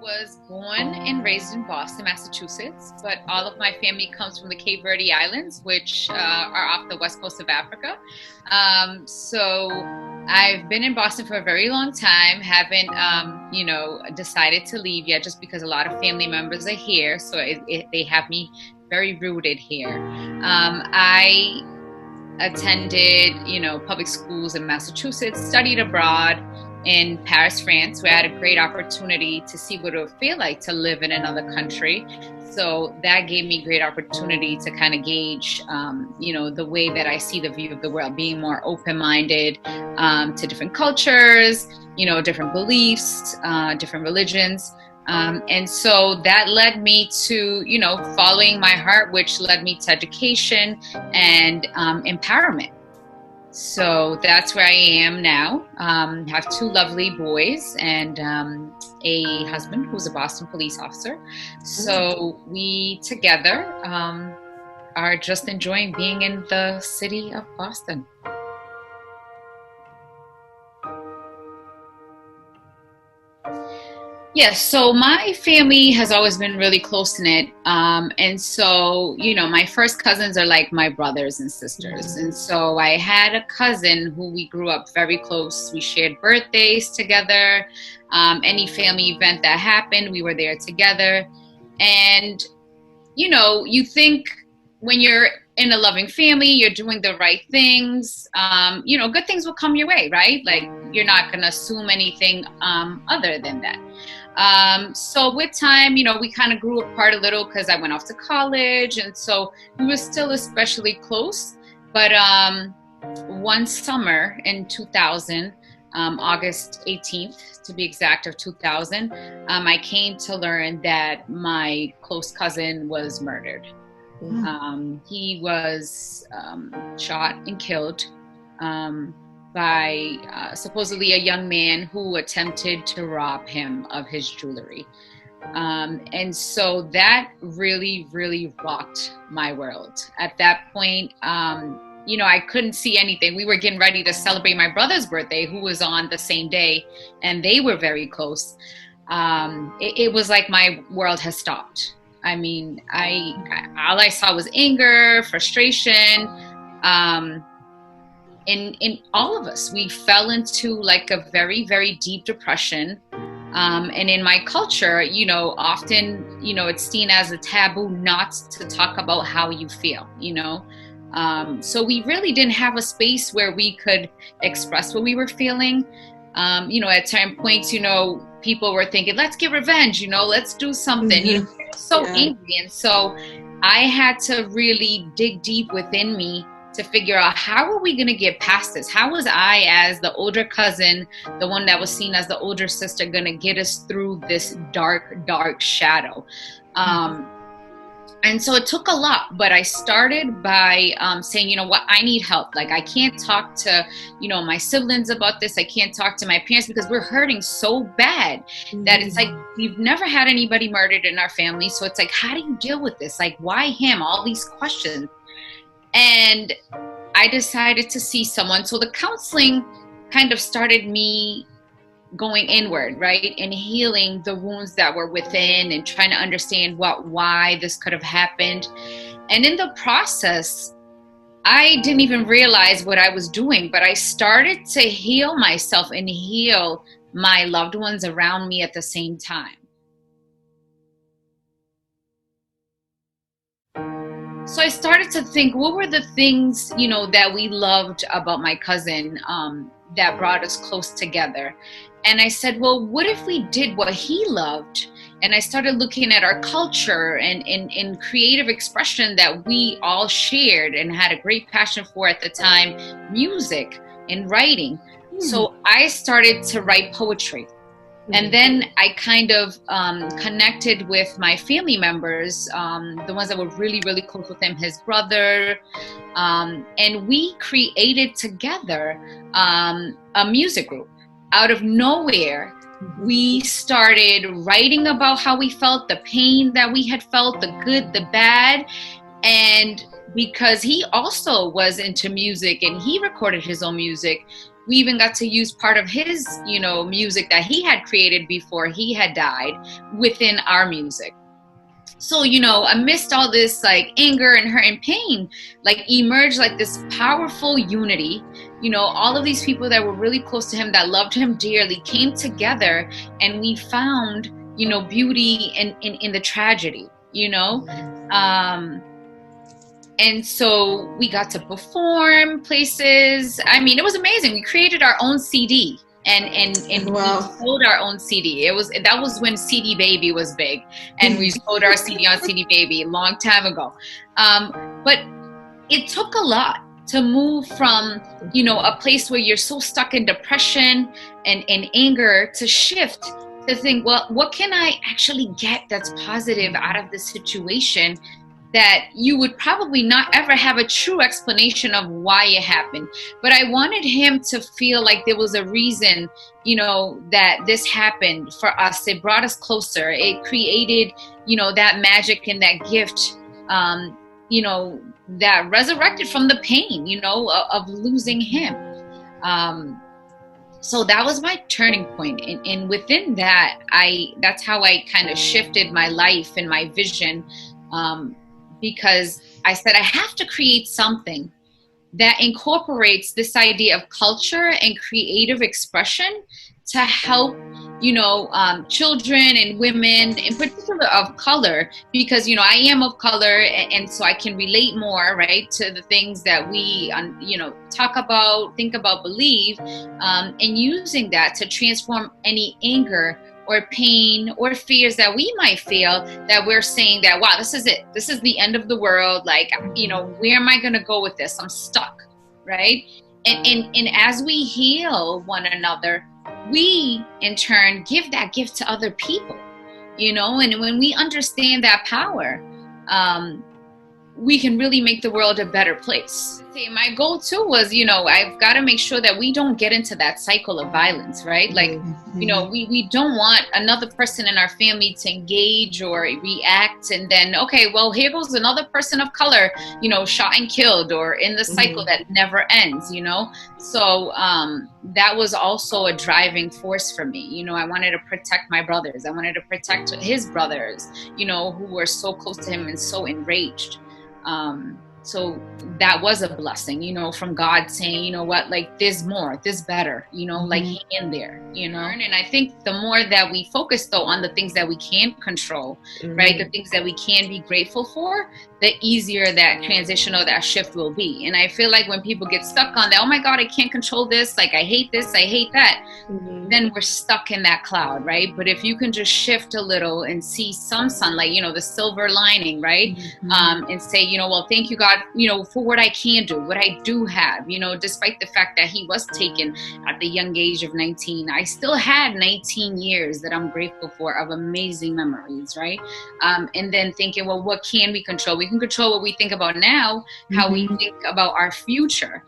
was born and raised in Boston, Massachusetts, but all of my family comes from the Cape Verde Islands, which are off the west coast of Africa. So I've been in Boston for a very long time, haven't, decided to leave yet just because a lot of family members are here. So they have me very rooted here. I attended, public schools in Massachusetts, studied abroad in Paris, France, where I had a great opportunity to see what it would feel like to live in another country. So that gave me great opportunity to kind of gauge, the way that I see the view of the world, being more open-minded to different cultures, different beliefs, different religions. And so that led me to, following my heart, which led me to education and empowerment. So that's where I am now. Have two lovely boys and a husband who's a Boston police officer. So we together are just enjoying being in the city of Boston. Yes, so my family has always been really close-knit. And so, my first cousins are like my brothers and sisters. And so I had a cousin who we grew up very close. We shared birthdays together. Any family event that happened, we were there together. And, you think when you're in a loving family, you're doing the right things, good things will come your way, right? Like you're not going to assume anything other than that. So with time, we kind of grew apart a little because I went off to college. And so we were still especially close. But one summer in 2000, August 18th, to be exact, of 2000, I came to learn that my close cousin was murdered. He was shot and killed by supposedly a young man who attempted to rob him of his jewelry. And so that really, really rocked my world. At that point, I couldn't see anything. We were getting ready to celebrate my brother's birthday, who was on the same day, and they were very close. It was like my world has stopped. I mean, all I saw was anger, frustration. In all of us, we fell into like a very, very deep depression. And in my culture, often, it's seen as a taboo not to talk about how you feel, So we really didn't have a space where we could express what we were feeling. At certain points, people were thinking, let's get revenge, let's do something, so angry. And so I had to really dig deep within me to figure out, how are we going to get past this? How was I, as the older cousin, the one that was seen as the older sister, going to get us through this dark, dark shadow? And so it took a lot, but I started by saying, I need help. Like, I can't talk to, my siblings about this. I can't talk to my parents because we're hurting so bad that it's like, we've never had anybody murdered in our family. So it's like, how do you deal with this? Like, why him? All these questions. And I decided to see someone. So the counseling kind of started me going inward, right? And healing the wounds that were within and trying to understand why this could have happened. And in the process, I didn't even realize what I was doing, but I started to heal myself and heal my loved ones around me at the same time. So I started to think, what were the things, that we loved about my cousin that brought us close together? And I said, well, what if we did what he loved? And I started looking at our culture and creative expression that we all shared and had a great passion for at the time, music and writing. So I started to write poetry. And then I kind of connected with my family members, the ones that were really, really close with him, his brother. And we created together a music group. Out of nowhere, we started writing about how we felt, the pain that we had felt, the good, the bad. And because he also was into music and he recorded his own music, we even got to use part of his, music that he had created before he had died within our music. So, amidst all this like anger and hurt and pain, like emerged like this powerful unity. All of these people that were really close to him, that loved him dearly, came together, and we found, beauty in the tragedy, and so we got to perform places. I mean, it was amazing. We created our own CD. And Wow. we sold our own CD. That was when CD Baby was big, and we sold our CD on CD Baby a long time ago. But it took a lot to move from a place where you're so stuck in depression and anger to shift to think, well, what can I actually get that's positive out of this situation? That you would probably not ever have a true explanation of why it happened. But I wanted him to feel like there was a reason, that this happened for us. It brought us closer. It created, that magic and that gift, that resurrected from the pain, of losing him. So that was my turning point. And within that, that's how I kind of shifted my life and my vision. Because I said, I have to create something that incorporates this idea of culture and creative expression to help, children and women, in particular of color, because, I am of color, and so I can relate more, right, to the things that we, talk about, think about, believe, and using that to transform any anger or pain or fears that we might feel, that we're saying that, wow, this is it. This is the end of the world. Like, where am I going to go with this? I'm stuck, right? And as we heal one another, we in turn give that gift to other people, and when we understand that power, we can really make the world a better place. My goal too was, I've got to make sure that we don't get into that cycle of violence, right? Like, we don't want another person in our family to engage or react, and then, okay, well, here goes another person of color, shot and killed, or in the cycle that never ends, So that was also a driving force for me. I wanted to protect my brothers. I wanted to protect his brothers, who were so close to him and so enraged. So that was a blessing, from God saying, like, there's more, there's better, like, hang in there, And I think the more that we focus, though, on the things that we can control, right, the things that we can be grateful for, the easier that transition or that shift will be. And I feel like when people get stuck on that, oh my God, I can't control this, like, I hate this, I hate that, then we're stuck in that cloud, right? But if you can just shift a little and see some sunlight, the silver lining, right? And say, well, thank you, God, for what I can do, what I do have, despite the fact that he was taken at the young age of 19, I still had 19 years that I'm grateful for of amazing memories, right? And then thinking, well, what can we control? We can control what we think about now, how we think about our future,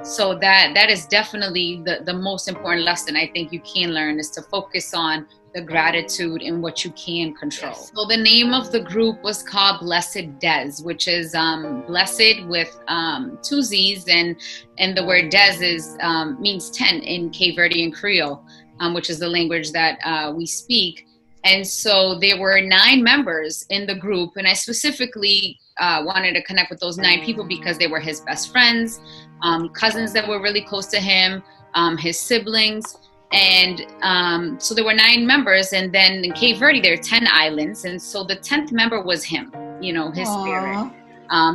So that is definitely the most important lesson I think you can learn, is to focus on the gratitude and what you can control. So the name of the group was called Blessed Des, which is blessed with two Z's, and the word Des is means 10 in Cape Verdean Creole, which is the language that we speak. And so there were 9 members in the group, and I specifically wanted to connect with those 9 people because they were his best friends, cousins that were really close to him, his siblings. And so there were 9 members, and then in Cape Verde there are 10 islands, and so the 10th member was him, his spirit.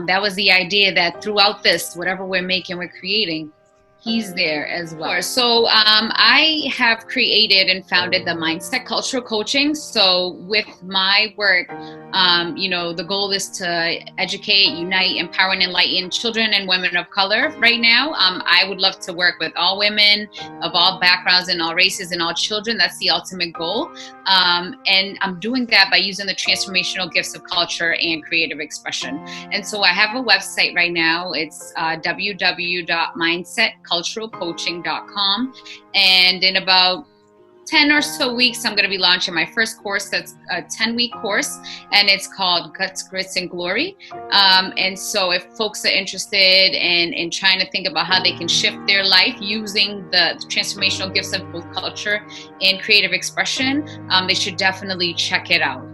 That was the idea, that throughout this, whatever we're making, we're creating, he's there as well. So I have created and founded the Mindset Cultural Coaching. So with my work, the goal is to educate, unite, empower, and enlighten children and women of color right now. I would love to work with all women of all backgrounds and all races and all children. That's the ultimate goal. And I'm doing that by using the transformational gifts of culture and creative expression. And so I have a website right now. It's www.mindsetculturalcoaching.com. And in about 10 or so weeks, I'm going to be launching my first course. That's a 10-week course, and it's called Guts, Grits, and Glory. And so if folks are interested in trying to think about how they can shift their life using the transformational gifts of both culture and creative expression, they should definitely check it out.